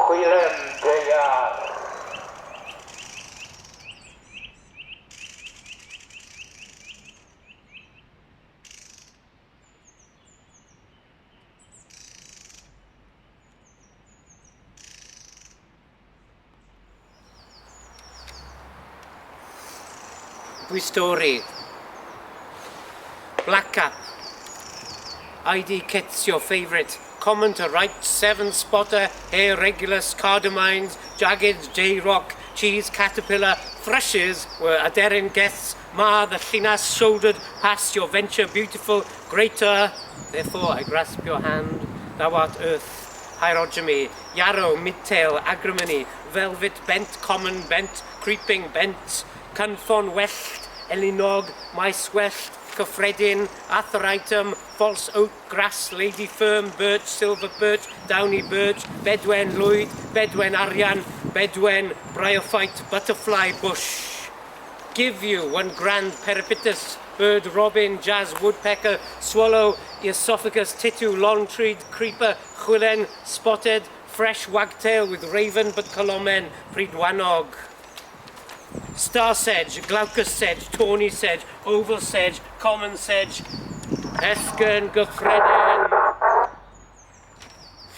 Chwilen deiar. Story. Blackcap. ID kit's your favourite. Common to right, sevenspottet, hare, regulus, cardamines, jaggeds, jayrock, cheese, caterpillar, thrushes were aderyn guests. Ma, the llinas shouldered past your venture beautiful, greater. Therefore I grasp your hand, thou art earth, hierogamy, yarrow, midtail, agrimony, velvet, bent, common, bent, creeping, bent, cynffon, wellt, Elinog, mice wellt, cyffredin, atheritum, false oak, grass, lady firm, birch, silver birch, downy birch, bedwen lwyd, bedwen arian, bedwen, bryophyte, butterfly bush. Give you one grand peripatus, bird, robin, jazz, woodpecker, swallow, esophagus, titu, long-treed, creeper, chwilen, spotted, fresh wagtail with raven but colomen, pridwanog. Star sedge, glaucus sedge, tawny sedge, oval sedge, common sedge, esgyrn, gyffredin,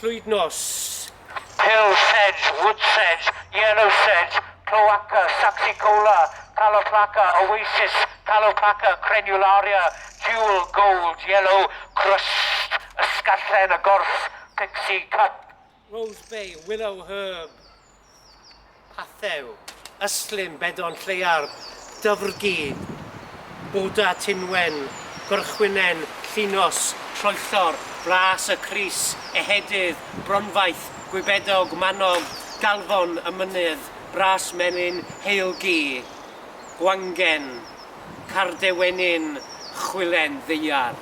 llwydnos. Pill sedge, wood sedge, yellow sedge, cloaca, saxicola, caloplaca, oasis, calopaca, crenularia, jewel, gold, yellow, crust, ysgallen, agorth, pixie, cup. Rose bay, willow herb, pathew. Ystlym, bedon lleiar, dyfrgu, boda tinwen, gorchwynen, llunos, troellor, blas y Cris, ehedydd, bronfaith, gwybedog, manog, galfon, y mynydd, bras menyn, heilgi, gwangen, cardewenyn, chwilen ddiar.